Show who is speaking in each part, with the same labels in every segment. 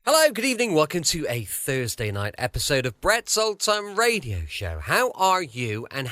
Speaker 1: Hello, good evening. Welcome to a Thursday night episode of Brett's Old Time Radio Show. How are you? And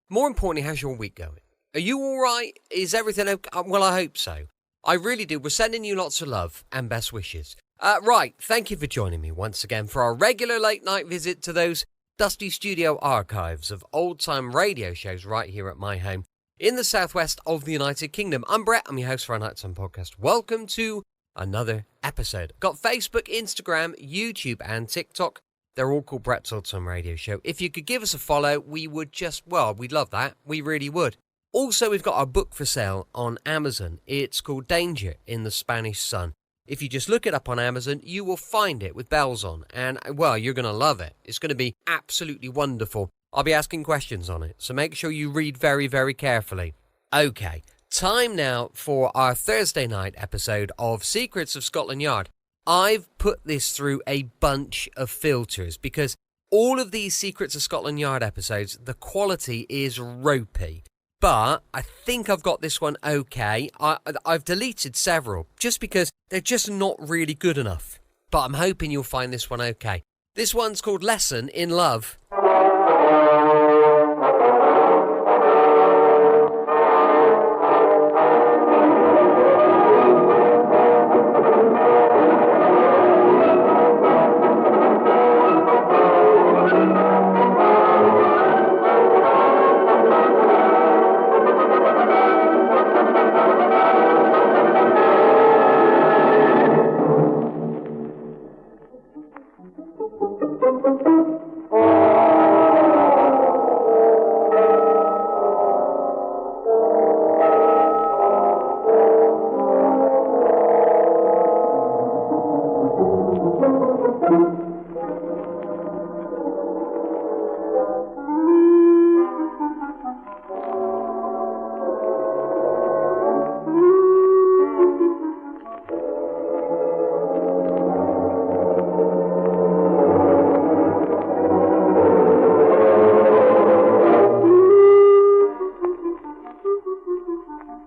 Speaker 1: more importantly, how's your week going? Are you all right? Is everything okay? Well, I hope so. I really do. We're sending you lots of love and best wishes. Right, thank you for joining me once again for our regular late night visit to those dusty studio archives of old time radio shows right here at my home in the southwest of the United Kingdom. I'm Brett. I'm your host for our Nighttime podcast. Welcome to another episode. Got Facebook, Instagram, YouTube, and TikTok. They're all called Brett's Old Time Radio Show. If you could give us a follow, we'd love that. We really would. Also, we've got our book for sale on Amazon. It's called Danger in the Spanish Sun. If you just look it up on Amazon, you will find it with bells on. And, well, you're going to love it. It's going to be absolutely wonderful. I'll be asking questions on it, so make sure you read very, very carefully. Okay. Time now for our Thursday night episode of Secrets of Scotland Yard. I've put this through a bunch of filters because all of these Secrets of Scotland Yard episodes, the quality is ropey. But I think I've got this one okay. I've deleted several just because they're just not really good enough. But I'm hoping you'll find this one okay. This one's called Lesson in Love.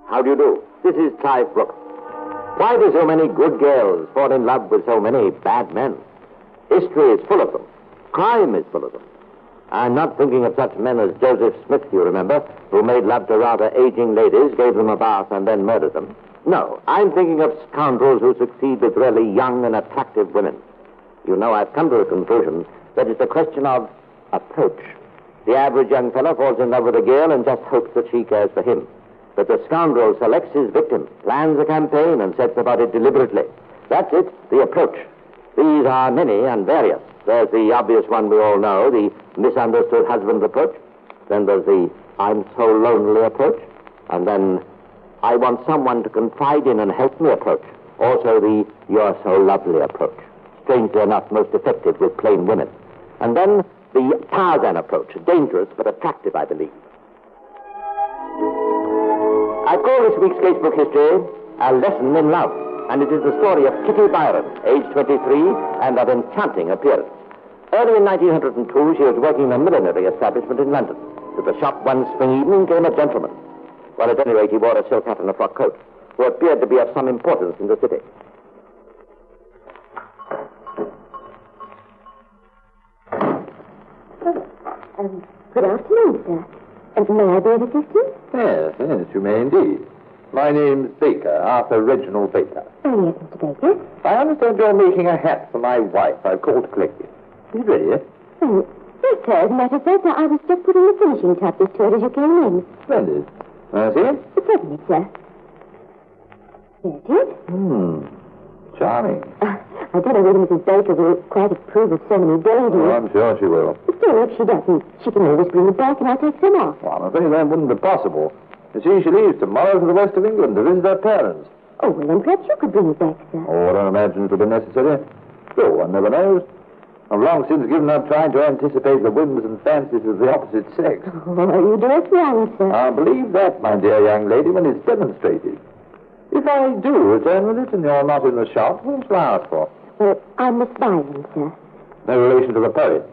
Speaker 2: How do you do? This is Clive Brooks. Why do so many good girls fall in love with so many bad men? History is full of them. Crime is full of them. I'm not thinking of such men as Joseph Smith, you remember, who made love to rather aging ladies, gave them a bath, and then murdered them. No, I'm thinking of scoundrels who succeed with really young and attractive women. You know, I've come to the conclusion that it's a question of approach. The average young fellow falls in love with a girl and just hopes that she cares for him. But the scoundrel selects his victim, plans a campaign, and sets about it deliberately. That's it, the approach. These are many and various. There's the obvious one we all know, the misunderstood husband approach. Then there's the I'm so lonely approach. And then I want someone to confide in and help me approach. Also the you're so lovely approach. Strangely enough, most effective with plain women. And then the Tarzan approach, dangerous but attractive, I believe. I call this week's casebook history A Lesson in Love, and it is the story of Kitty Byron, age 23, and of enchanting appearance. Early in 1902, she was working in a millinery establishment in London. To the shop one spring evening came a gentleman. Well, at any rate, he wore a silk hat and a frock coat, who appeared to be of some importance in the city.
Speaker 3: Good afternoon, sir. May I be of assistance?
Speaker 4: Yes, you may indeed. My name's Baker, Arthur Reginald Baker.
Speaker 3: Oh, yes, Mr. Baker.
Speaker 4: I understand you're making a hat for my wife. I've called to collect it. Are you ready?
Speaker 3: Oh, yes, sir. As a matter of fact, I was just putting the finishing touches to it as you came in.
Speaker 4: Splendid. May I see it?
Speaker 3: Certainly, sir. There it is.
Speaker 4: Charming.
Speaker 3: I don't know whether Mrs. Baker will quite approve of so many daisies.
Speaker 4: Oh, I'm sure she will.
Speaker 3: Still, if she doesn't, she can always bring it back and I'll take some off.
Speaker 4: Well, I'm afraid that wouldn't be possible. You see, she leaves tomorrow for the west of England to visit her parents.
Speaker 3: Oh, well, then perhaps you could bring it back, sir.
Speaker 4: Oh, I don't imagine it'll be necessary. Still, one never knows. I've long since given up trying to anticipate the whims and fancies of the opposite sex.
Speaker 3: Oh, you do it young, sir.
Speaker 4: I'll believe that, my dear young lady, when it's demonstrated. If I do return with it and you're not in the shop, what shall I ask for?
Speaker 3: Well, I'm Miss Byron, sir.
Speaker 4: No relation to the poet?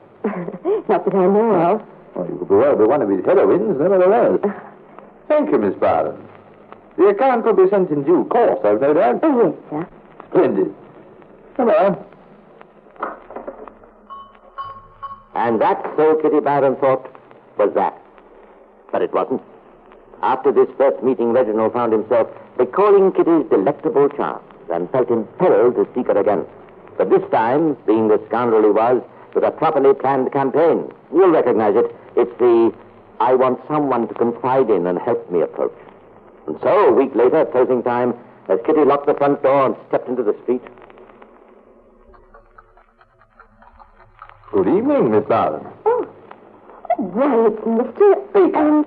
Speaker 3: Not that I know of.
Speaker 4: Well, you could well be one of his heroines, nevertheless. Thank you, Miss Byron. The account will be sent in due course, I've no doubt.
Speaker 3: Oh, yes, sir.
Speaker 4: Splendid. Come on.
Speaker 2: And that, so Kitty Barron thought, was that. But it wasn't. After this first meeting, Reginald found himself recalling Kitty's delectable charms and felt impelled to seek her again. But this time, being the scoundrel he was, with a properly planned campaign. You'll recognize it. It's the I want someone to confide in and help me approach. And so, a week later, at closing time, as Kitty locked the front door and stepped into the street.
Speaker 4: Good evening, Miss Barron.
Speaker 3: Why, it's Mr.
Speaker 4: Baker.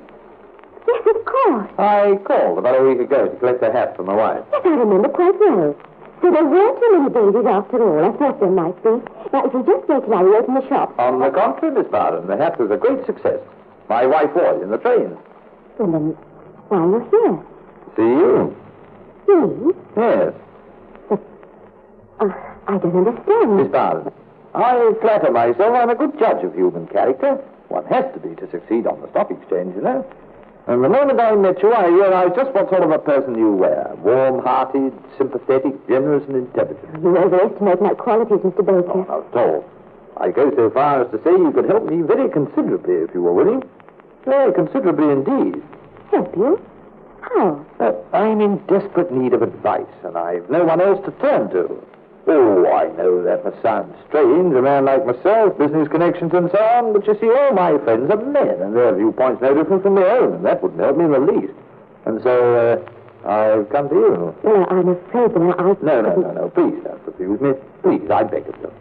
Speaker 3: Yes, of course.
Speaker 4: I called about a week ago to collect a hat for my wife.
Speaker 3: Yes, I remember quite well. So there weren't too many babies after all. I thought there might be. Now, if you just wait till I reopen the shop.
Speaker 4: On the contrary, Miss Barron, the hat was a great success. My wife was in the train.
Speaker 3: Well, then, why are you here?
Speaker 4: See you?
Speaker 3: Me?
Speaker 4: Yes.
Speaker 3: I don't understand.
Speaker 4: Miss Barron, I flatter myself I'm a good judge of human character. One has to be to succeed on the stock exchange, you know. And the moment I met you, I realized just what sort of a person you were. Warm-hearted, sympathetic, generous, and intelligent.
Speaker 3: You overestimate my qualities, Mr. Baker.
Speaker 4: Not at all. I go so far as to say you could help me very considerably if you were willing. Very considerably indeed.
Speaker 3: Help you? How?
Speaker 4: I'm in desperate need of advice, and I've no one else to turn to. Oh, I know that must sound strange, a man like myself, business connections and so on, but you see, all my friends are men, and their viewpoints no different from my own, and that wouldn't help me in the least. And so, I've come to you.
Speaker 3: Well, I'm afraid that I...
Speaker 4: No, please don't refuse me. Please, I beg of you.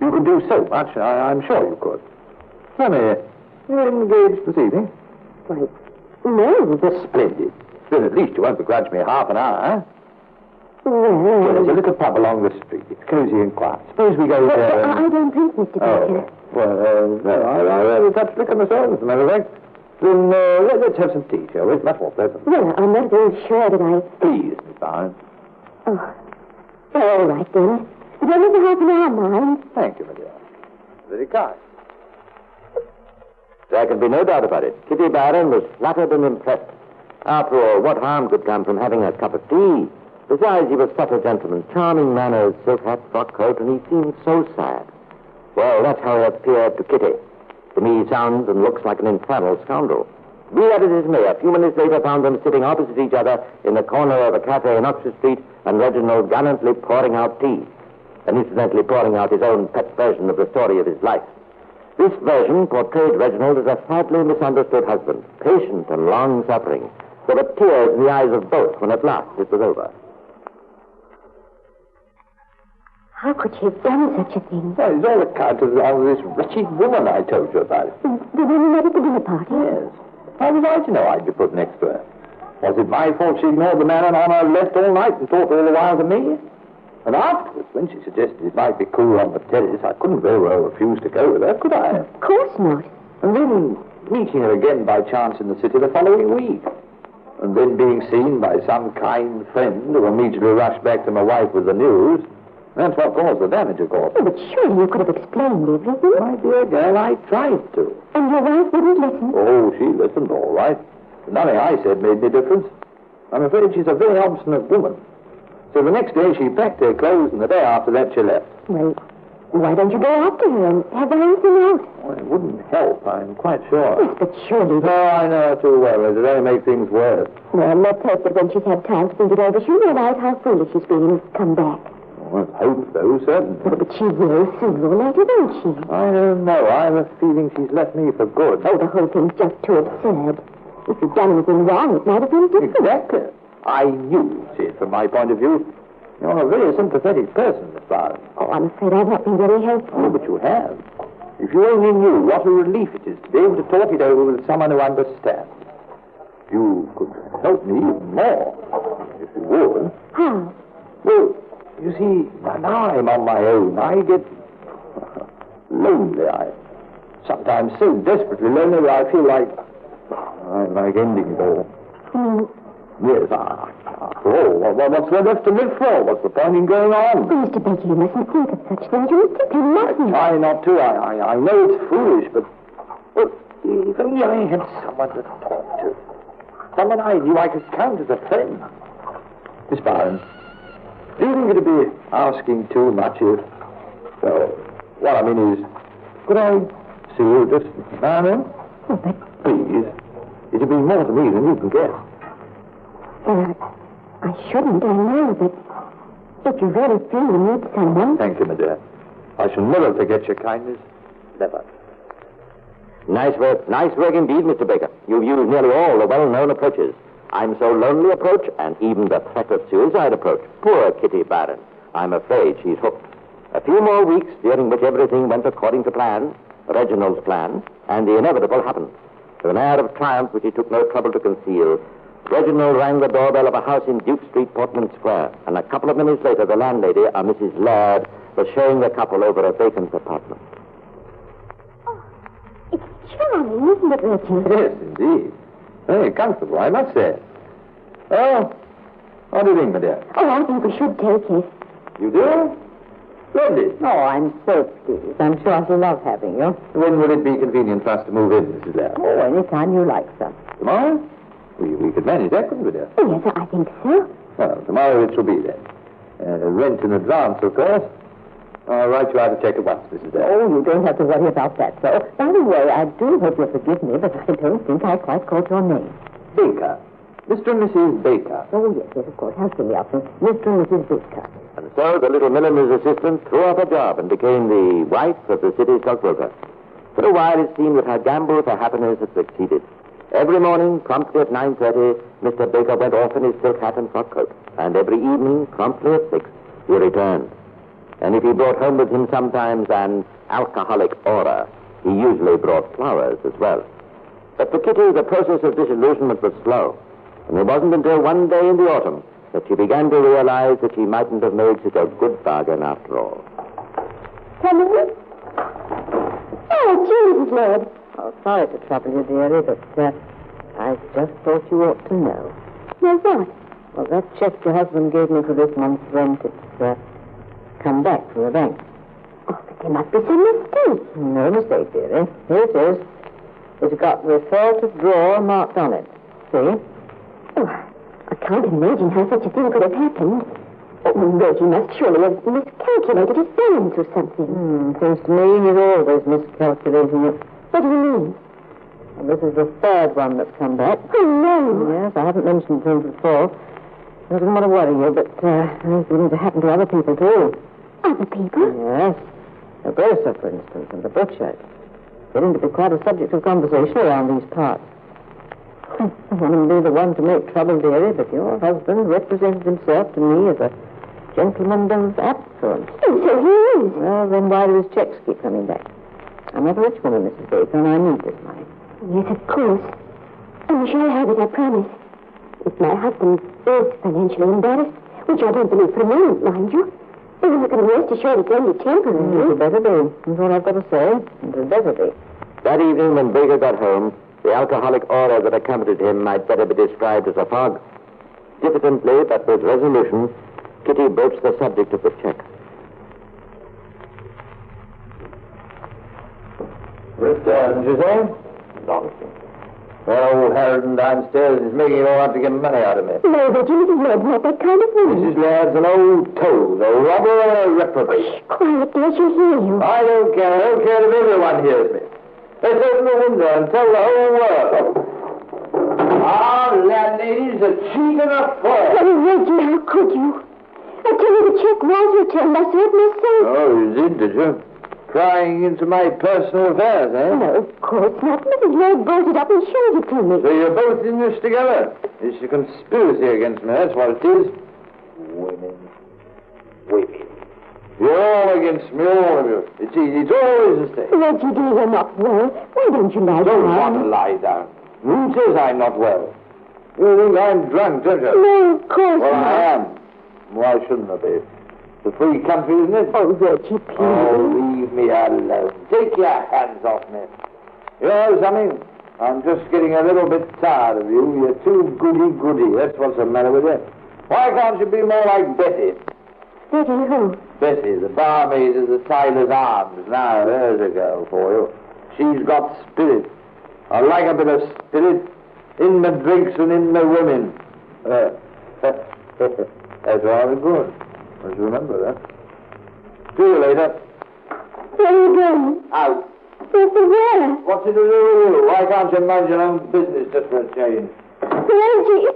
Speaker 4: You could do so much, I'm sure you could. Tell me, you're engaged this evening?
Speaker 3: Why, no.
Speaker 4: That's splendid. Then at least you won't begrudge me half an hour, huh?
Speaker 3: Well,
Speaker 4: There's a little pub along the street. It's cozy and quiet. Suppose we go there.
Speaker 3: I don't drink, Mr. Baker.
Speaker 4: Well, no, I rather touch liquor myself, as a matter of fact. Then let's have some tea, shall we? It's much more pleasant.
Speaker 3: Well, I'm not very sure that I...
Speaker 4: Please, Miss Barron.
Speaker 3: Oh. All right, then. But only for half an hour, mind.
Speaker 4: Thank you, my dear. Very kind.
Speaker 2: There can be no doubt about it. Kitty Barron was flattered and impressed. After all, what harm could come from having a cup of tea? Besides, he was such a gentleman, charming manners, silk hat, frock coat, and he seemed so sad. Well, that's how he appeared to Kitty. To me, he sounds and looks like an infernal scoundrel. Be that as it may, a few minutes later found them sitting opposite each other in the corner of a cafe in Oxford Street, and Reginald gallantly pouring out tea, and incidentally pouring out his own pet version of the story of his life. This version portrayed Reginald as a sadly misunderstood husband, patient and long-suffering. There were tears in the eyes of both when at last it was over.
Speaker 3: How could she have done such a thing?
Speaker 4: Well, it's all account of this wretched woman I told you about.
Speaker 3: The woman met at the dinner party?
Speaker 4: Yes. How was I to know I'd be put next to her? Was it my fault she ignored the man on her left all night and talked all the while to me? And afterwards, when she suggested it might be cool on the terrace, I couldn't very well refuse to go with her, could I?
Speaker 3: Of course not.
Speaker 4: And then meeting her again by chance in the city the following week. And then being seen by some kind friend who immediately rushed back to my wife with the news. That's what caused the damage, of course.
Speaker 3: Oh, but surely you could have explained everything.
Speaker 4: My dear girl, I tried to.
Speaker 3: And your wife wouldn't listen?
Speaker 4: Oh, she listened all right. But nothing I said made any difference. I'm afraid she's a very obstinate woman. So the next day she packed her clothes, and the day after that she left.
Speaker 3: Well, why don't you go after her and have the whole thing out?
Speaker 4: Well, it wouldn't help, I'm quite sure.
Speaker 3: Yes, but surely...
Speaker 4: No, I know her too well. It'd only make things worse.
Speaker 3: Well, let's hope that when she's had time to think it over, she'll realize how foolish she's been and come back.
Speaker 4: Well, let's hope so, certainly.
Speaker 3: Oh, but she will sooner or later, won't she?
Speaker 4: I don't know. I have a feeling she's left me for good.
Speaker 3: Oh, the whole thing's just too absurd. If you'd done anything wrong, it might have been different.
Speaker 4: Exactly. I knew, see it from my point of view. You're a very sympathetic person, Miss Barron.
Speaker 3: Oh, I'm afraid I've not been very helpful.
Speaker 4: Oh, but you have. If you only knew what a relief it is to be able to talk it over with someone who understands. You could help me even more, if you would.
Speaker 3: How?
Speaker 4: Well, you see, now I'm on my own. I get lonely. I sometimes so desperately lonely that I feel like I'm like ending it all. Yes, after all, what's there left to live for? What's the point in going on?
Speaker 3: Oh, Mr. Baker, you mustn't think of such things. You simply mustn't.
Speaker 4: I try not to. I know it's foolish, but well, if only I had someone to talk to. Someone I knew I could count as a friend. Miss Barron, do you think it'd be asking too much if... Well, what I mean is, could I See you just now and then?
Speaker 3: Oh, but
Speaker 4: Please. It'll be more to me than you can guess.
Speaker 3: I shouldn't, I know, but if you really feel you need someone...
Speaker 4: Thank you, my dear. I shall never forget your kindness. Never.
Speaker 2: Nice work indeed, Mr. Baker. You've used nearly all the well-known approaches. I'm so lonely approach, and even the threat of suicide approach. Poor Kitty Barron. I'm afraid she's hooked. A few more weeks during which everything went according to plan, Reginald's plan, and the inevitable happened. With an air of triumph which he took no trouble to conceal, Reginald rang the doorbell of a house in Duke Street, Portman Square, and a couple of minutes later the landlady, a Mrs. Laird, was showing the couple over a vacant apartment.
Speaker 3: Oh, it's charming, isn't it, Reggie?
Speaker 4: Yes, indeed. Very comfortable, I must say. Oh, what do you think, my dear?
Speaker 3: Oh, I think we should take it.
Speaker 4: You do? Splendid.
Speaker 5: Oh, I'm so pleased. I'm sure she'll love having you.
Speaker 4: When will it be convenient for us to move in, Mrs. Laird?
Speaker 5: Oh, anytime you like, sir.
Speaker 4: Tomorrow? We could manage that, couldn't we, dear?
Speaker 3: Oh, yes, I think so.
Speaker 4: Well, tomorrow it shall be then. Rent in advance, of course. I'll write you out a check at once, Mrs. Laird.
Speaker 5: Oh, you don't have to worry about that, sir. By the way, I do hope you'll forgive me, but I don't think I quite caught your name.
Speaker 4: Baker. Mr. and Mrs. Baker.
Speaker 5: Oh, yes, of course. How silly of me. Mr. and Mrs. Baker.
Speaker 2: And so the little milliner's assistant threw up a job and became the wife of the city stockbroker. For a while it seemed that her gamble for happiness had succeeded. Every morning, promptly at 9:30, Mr. Baker went off in his silk hat and frock coat. And every evening, promptly at 6, he returned. And if he brought home with him sometimes an alcoholic aura, he usually brought flowers as well. But for Kitty, the process of disillusionment was slow. And it wasn't until one day in the autumn that she began to realize that she mightn't have made such a good bargain after all.
Speaker 3: Come in. Oh, gee, Mrs. Laird.
Speaker 5: Oh, sorry to trouble you, dearie, but I just thought you ought to know.
Speaker 3: Now what?
Speaker 5: Well, that check your husband gave me for this month's rent, it's come back from the bank.
Speaker 3: Oh, but there must be some mistake.
Speaker 5: No mistake, dearie. Here it is. It's got refer to drawer marked on it. See?
Speaker 3: Oh, I can't imagine how such a thing could have happened. Oh, Reggie must surely have miscalculated his balance or something.
Speaker 5: Seems to me he's always miscalculating it.
Speaker 3: What do you mean?
Speaker 5: And this is the third one that's come back.
Speaker 3: Oh, no.
Speaker 5: Yes, I haven't mentioned it to him before. I didn't want to worry you, but it's beginning to happen to other people, too.
Speaker 3: Other people?
Speaker 5: Yes. The grocer, for instance, and the butcher. It's getting to be quite a subject of conversation around these parts. I don't want to be the one to make trouble, dearie, but your husband represented himself to me as a gentleman of affluence.
Speaker 3: Oh, so he is.
Speaker 5: Well, then why do his checks keep coming back? I'm not a rich woman, Mrs. Baker, and I need this money.
Speaker 3: Yes, of course. And shall I have it, I promise. If my husband is financially embarrassed, which I don't believe for a moment, mind you, then you can rest assured it's only temporary.
Speaker 5: It better be. That's all I've got to say. It better be.
Speaker 2: That evening when Baker got home, the alcoholic aura that accompanied him might better be described as a fog. Diffidently, but with resolution, Kitty broached the subject of the check.
Speaker 4: Return, you say? Nonsense. Well, old Harridan downstairs is making it all up to get money out of me.
Speaker 3: No, Reggie, Mrs. Laird's not that kind of woman.
Speaker 4: Mrs. Laird's an old toad, a robber and a reprobate.
Speaker 3: Quiet, dear, she'll hear you.
Speaker 4: I don't care. I don't care if everyone hears me. Let's open the window and tell the whole world. Our landlady's a cheat and a fraud.
Speaker 3: Oh, Reggie, how could you? I tell you, the check was returned. I saw it myself.
Speaker 4: Oh, you did you? Prying into my personal affairs, eh?
Speaker 3: No, of course not. Mrs. Laird brought it up and showed it to me.
Speaker 4: So you're both in this together. It's a conspiracy against me, that's what it is. Women. You're all against me, all of you. It's easy. It's always the same.
Speaker 3: Reggie, dear, you're not well. Why don't you lie
Speaker 4: Don't
Speaker 3: down?
Speaker 4: want to lie down. Who says I'm not well? You think I'm drunk, don't you?
Speaker 3: No, of course
Speaker 4: Well,
Speaker 3: not.
Speaker 4: I am. Why shouldn't I be? It's a free country, isn't it?
Speaker 3: Oh, Reggie, please.
Speaker 4: Oh, leave me alone. Take your hands off me. You know something? I'm just getting a little bit tired of you. You're too goody-goody. That's what's the matter with you. Why can't you be more like Betty?
Speaker 3: Betty who?
Speaker 4: Betty, the barmaid of the Sailor's Arms. Now, there's a girl for you. She's got spirit. I like a bit of spirit in the drinks and in the women. That's rather good. Let's remember that. See you later.
Speaker 3: Where are you going?
Speaker 4: Out.
Speaker 3: Yes, but where?
Speaker 4: What's it to do with you? Why can't you mind your own business just for a change?
Speaker 3: Reggie.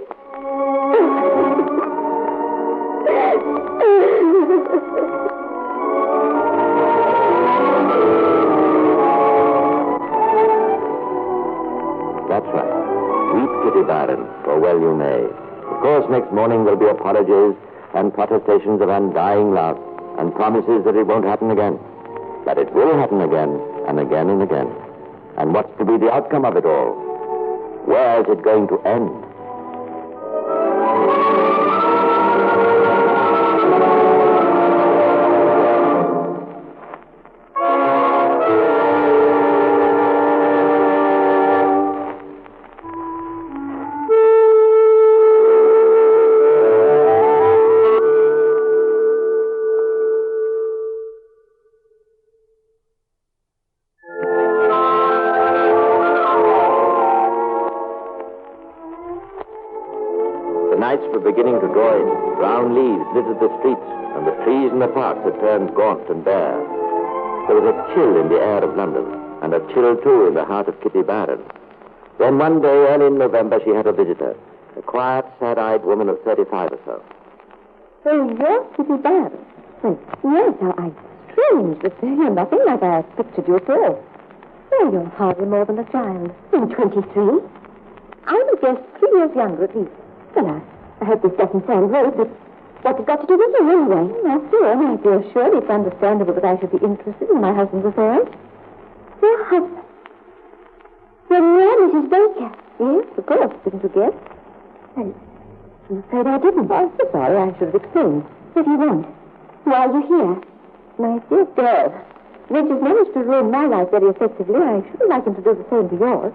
Speaker 2: That's right. Weep, Kitty Barron, for well you may. Of course, next morning there'll be apologies and protestations of undying love and promises that it won't happen again. But it will happen again and again and again. And what's to be the outcome of it all? Where is it going to end? The nights were beginning to draw in. Brown leaves littered the streets, and the trees in the parks had turned gaunt and bare. There was a chill in the air of London, and a chill, too, in the heart of Kitty Barron. Then one day, early in November, she had a visitor, a quiet, sad-eyed woman of 35 or so.
Speaker 3: Oh, you're Kitty Barron? Well, yes, how strange, but you're nothing like I pictured you at all. Well, you're hardly more than a child. I'm 23. I was just 3 years younger at least. Well, I hope this doesn't sound rude, but what's it got to do with you anyway? After all, my dear, surely it's understandable that I should be interested in my husband's affairs. Your husband? Your near Mrs. Baker? Yes, of course. Didn't you guess? Well, I'm afraid I didn't. I'm so sorry. I should have explained. What do you want? Why are you here? My dear girl, Rich has managed to ruin my life very effectively. I shouldn't like him to do the same to yours.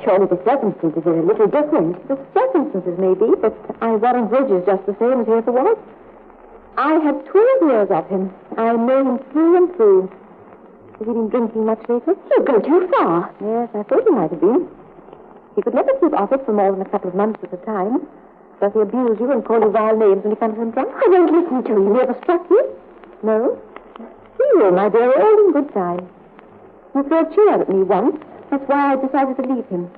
Speaker 3: Surely the circumstances are a little different. The circumstances may be, but I warrant Ridge is just the same as he ever was. I had 12 years of him. I know him through and through. Has he been drinking much lately? You go too far. Yes, I thought he might have been. He could never keep off it for more than a couple of months at a time. Does he abuse you and call you vile names when he comes home drunk? I don't listen to him. He ever struck you? No? You, my dear, all in good time. You threw a chair at me once. That's why I decided to leave him.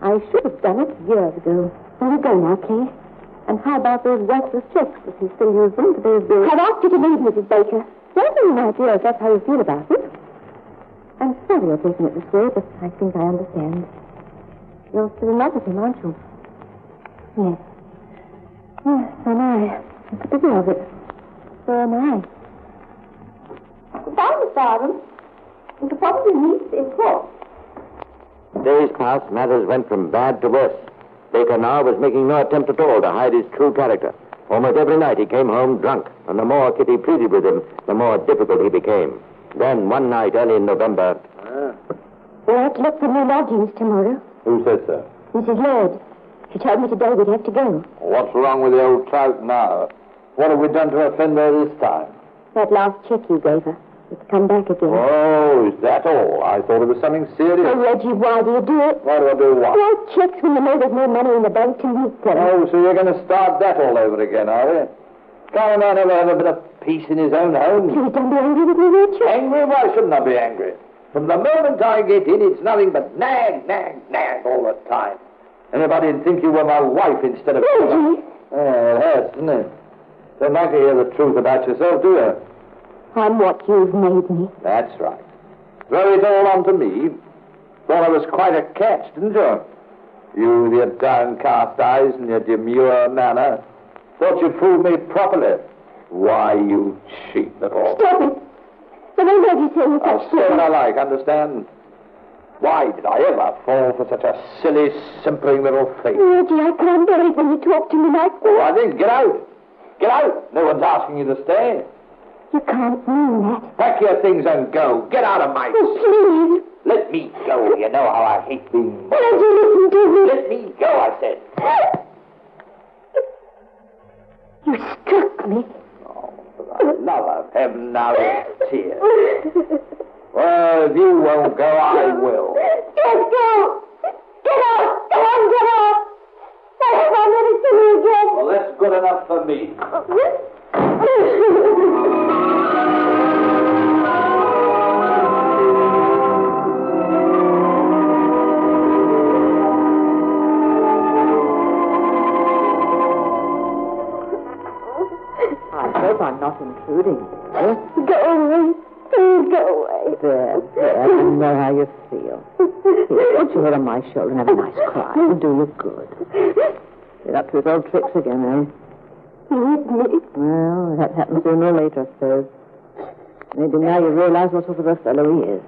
Speaker 3: I should have done it years ago. Will you go now, please? And how about those worthless checks? Does he still use them to pay his bills? I've asked you to leave, Mrs. Baker. Certainly, my dear, if that's how you feel about it. I'm sorry you're taking it this way, but I think I understand. You're still in love with him, aren't you? Yes. Yes, am I. I'm the pity of it. So am I. Goodbye, Miss Barron. We could probably meet in court.
Speaker 2: Days passed, matters went from bad to worse. Baker now was making no attempt at all to hide his true character. Almost every night he came home drunk, and the more Kitty pleaded with him, the more difficult he became. Then, one night early in November...
Speaker 3: We'll have to look for new lodgings tomorrow.
Speaker 4: Who said so?
Speaker 3: Mrs. Laird. She told me today we'd have to go.
Speaker 4: What's wrong with the old trout now? What have we done to offend her this time?
Speaker 3: That last check you gave her. It's come back again.
Speaker 4: Oh, is that all? I thought it was something serious.
Speaker 3: Oh, Reggie, why do you do it?
Speaker 4: Why do I do what?
Speaker 3: Why checks when you know there's no money in the bank to meet them?
Speaker 4: Oh, so you're going to start that all over again, are you? Can't a man ever have a bit of peace in his own home?
Speaker 3: Please don't be angry with me, Richard.
Speaker 4: Angry? Why shouldn't I be angry? From the moment I get in, it's nothing but nag, nag, nag all the time. Anybody'd think you were my wife instead of...
Speaker 3: Reggie!
Speaker 4: Yeah, it hurts, doesn't it? Don't like to hear the truth about yourself, do you?
Speaker 3: I'm what you've made me.
Speaker 4: That's right. Throw it all onto me. Thought I was quite a catch, didn't you? You with your downcast eyes and your demure manner. Thought you'd fooled me properly. Why, you cheap little...
Speaker 3: Stop it! I don't know if you say you
Speaker 4: I'll say what I like, understand? Why did I ever fall for such a silly, simpering little thing?
Speaker 3: Reggie, I can't bear it when you talk to me like that.
Speaker 4: All right, then, get out. Get out. No one's asking you to stay.
Speaker 3: You can't mean that.
Speaker 4: Pack your things and go. Get out of my...
Speaker 3: Oh, please.
Speaker 4: Let me go. You know how I hate being...
Speaker 3: Reggie, listen to me.
Speaker 4: Let me go, I said.
Speaker 3: You struck me.
Speaker 4: Oh, for the love of heaven, now there's tears. Well, if you won't go, I will.
Speaker 3: Just go. Get out. Come on, get out. I hope I'll never see you again.
Speaker 4: Well, that's good enough for me.
Speaker 5: There. I know how you feel. Here, put your head on my shoulder and have a nice cry. It'll do you good. You're up to his old tricks again, eh? Well, that happens sooner or later, I suppose. Maybe now you realize what sort of a fellow he is.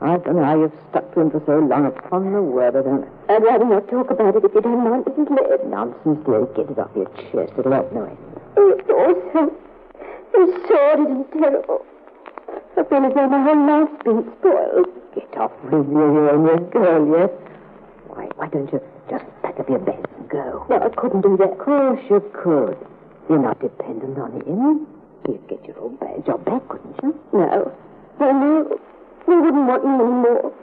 Speaker 5: I don't know how you've stuck to him for so long. Upon the word, I don't.
Speaker 3: I'd rather not talk about it if you don't mind, Mrs. Lidd.
Speaker 5: Nonsense, dear. Get it off your chest. It'll help no end.
Speaker 3: Oh, it's all so sordid and terrible. I feel as though my whole life's been spoiled.
Speaker 5: Get off with you. You're only a girl, yes? Why don't you just pack up your bed and go?
Speaker 3: No, I couldn't do that.
Speaker 5: Of course you could. You're not dependent on him. You'd get your old badge job back, couldn't you?
Speaker 3: No. Oh, no. He wouldn't want me anymore.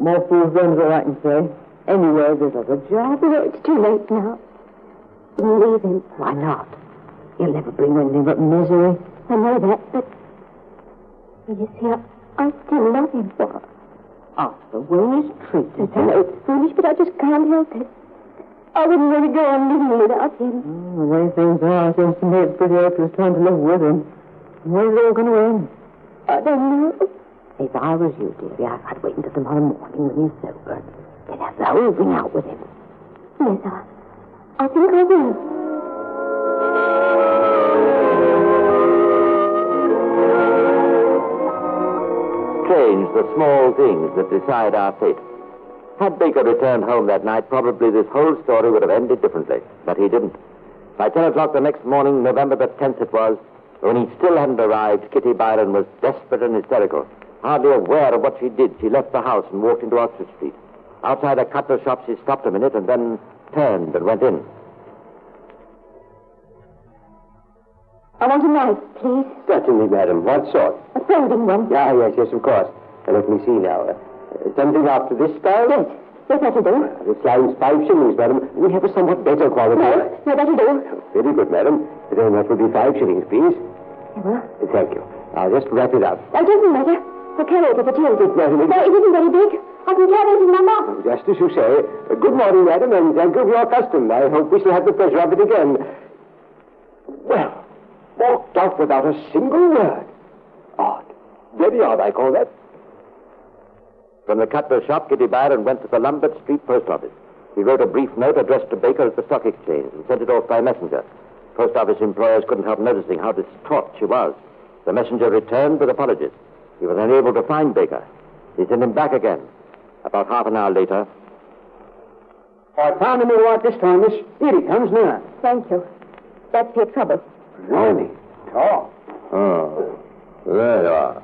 Speaker 5: More fools than's all I can say. Anyway, there's other job.
Speaker 3: No, it's too late now. Leave him.
Speaker 5: Why not? He'll never bring you anything but misery.
Speaker 3: I know that, but... Well, you see, I still love him.
Speaker 5: What? After the way he's treated
Speaker 3: I know it's foolish, but I just can't help it. I wouldn't want to go on living without him.
Speaker 5: The way things are, it seems to me it's pretty hopeless trying to live with him. Where's it all going to end?
Speaker 3: I don't know.
Speaker 5: If I was you, dearie, I'd wait until tomorrow morning when you're sober. Then have the whole thing out with him.
Speaker 3: Yes, I think I will.
Speaker 2: Strange, the small things that decide our fate. Had Baker returned home that night, probably this whole story would have ended differently. But he didn't. By 10 o'clock the next morning, November the 10th it was, when he still hadn't arrived, Kitty Byron was desperate and hysterical. Hardly aware of what she did, she left the house and walked into Oxford Street. Outside a cutler's shop, she stopped a minute and then turned and went in.
Speaker 3: I want a knife, please.
Speaker 4: Certainly, madam. What sort?
Speaker 3: A folding one.
Speaker 4: Yes, of course. Let me see now. Something after this style?
Speaker 3: Yes, that'll do.
Speaker 4: This line's 5 shillings, madam. We have a somewhat better quality.
Speaker 3: No, that'll do.
Speaker 4: Very good, madam. Then that will be 5 shillings, please.
Speaker 3: Well,
Speaker 4: Thank you. I'll just wrap it up.
Speaker 3: that doesn't matter. I'll carry it if it tilted.
Speaker 4: Very good.
Speaker 3: No, it isn't very big. I can carry it in my mouth.
Speaker 4: Just as you say. Good morning, madam, and thank you for your custom. I hope we shall have the pleasure of it again. Well, walked off without a single word. Odd. Very odd, I call that.
Speaker 2: From the cutler's shop, Kitty Byron went to the Lombard Street post office. He wrote a brief note addressed to Baker at the stock exchange and sent it off by messenger. Post office employers couldn't help noticing how distraught she was. The messenger returned with apologies. He was unable to find Baker. He sent him back again. About half an hour later...
Speaker 4: I found him all right this time, miss. Here he comes now.
Speaker 3: Thank you. That's your trouble.
Speaker 4: Blimey. Talk.
Speaker 6: Oh, there you are.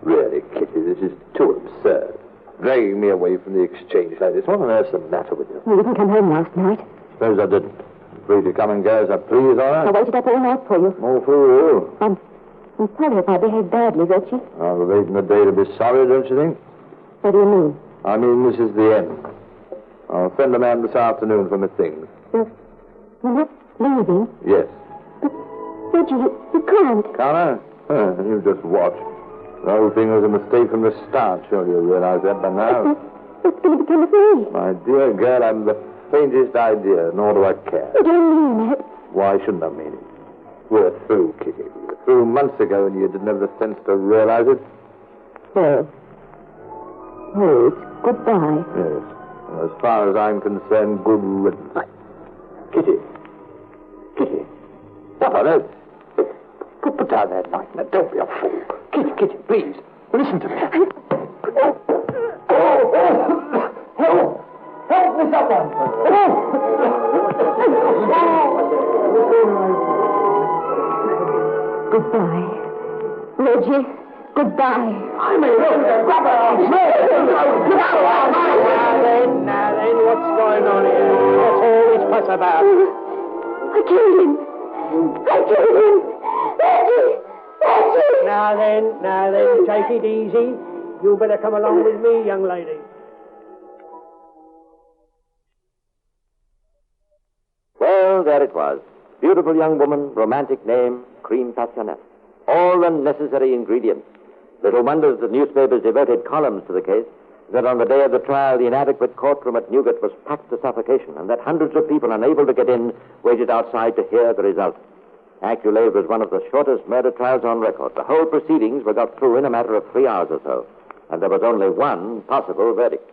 Speaker 6: Really, Kitty, this is too absurd. Dragging me away from the exchange like this. What on earth's the matter with you?
Speaker 3: You didn't come home last night.
Speaker 6: Suppose I didn't. Free to come and go as I please, all
Speaker 3: I
Speaker 6: right?
Speaker 3: waited up all night for you.
Speaker 6: All through you.
Speaker 3: I'm sorry if I behaved badly, Richie.
Speaker 6: I'll be waiting the day to be sorry, don't you think?
Speaker 3: What do you mean?
Speaker 6: I mean, this is the end. I'll send a man this afternoon for my things.
Speaker 3: You're not leaving?
Speaker 6: Yes.
Speaker 3: But, Reggie, you can't.
Speaker 6: Connor? You just watch. The whole thing was a mistake from the start. Surely you realize that by now.
Speaker 3: What's going to become of me?
Speaker 6: My dear girl, I'm the faintest idea, nor do I care.
Speaker 3: You don't mean that.
Speaker 6: Why shouldn't I mean it? We're through, Kitty. We were through months ago, and you didn't have the sense to realize it.
Speaker 3: So, it's goodbye.
Speaker 6: Yes. And as far as I'm concerned, good riddance.
Speaker 4: Kitty. Kitty. What on earth? Put down that knife. Now, don't be a fool. Kitty, please. Listen to me. Help! Help me, someone!
Speaker 3: Goodbye. Reggie, goodbye.
Speaker 4: I'm a rubber. Now then, what's going on here? What's all this fuss about?
Speaker 3: I killed him. Reggie!
Speaker 7: Now then, take it easy. You better come along with me, young lady.
Speaker 2: Well, there it was. Beautiful young woman, romantic name, cream passionate. All the necessary ingredients. Little wonder that the newspapers devoted columns to the case, that on the day of the trial, the inadequate courtroom at Newgate was packed to suffocation, and that hundreds of people unable to get in waited outside to hear the result. Actually, it was one of the shortest murder trials on record. The whole proceedings were got through in a matter of 3 hours or so, and there was only one possible verdict.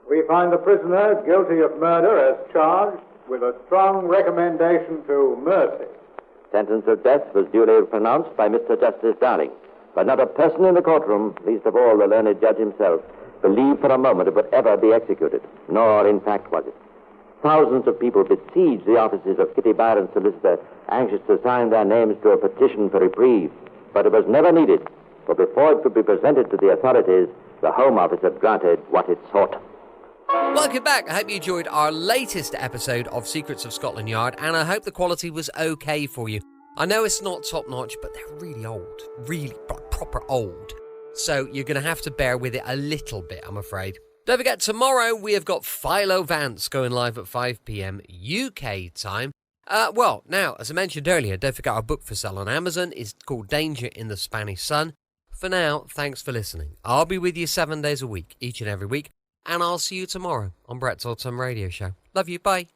Speaker 8: We find the prisoner guilty of murder as charged, with a strong recommendation to mercy.
Speaker 2: Sentence of death was duly pronounced by Mr. Justice Darling, but not a person in the courtroom, least of all the learned judge himself, believed for a moment it would ever be executed, nor, in fact, was it. Thousands of people besieged the offices of Kitty Byron's solicitor, anxious to sign their names to a petition for reprieve, but it was never needed, for before it could be presented to the authorities, the Home Office had granted what it sought.
Speaker 1: Welcome back. I hope you enjoyed our latest episode of Secrets of Scotland Yard, and I hope the quality was okay for you. I know it's not top-notch, but they're really old. Really proper old. So you're going to have to bear with it a little bit, I'm afraid. Don't forget, tomorrow we have got Philo Vance going live at 5 p.m. UK time. Now, as I mentioned earlier, don't forget our book for sale on Amazon is called Danger in the Spanish Sun. For now, thanks for listening. I'll be with you 7 days a week, each and every week. And I'll see you tomorrow on Brett's Old Time Radio Show. Love you, bye.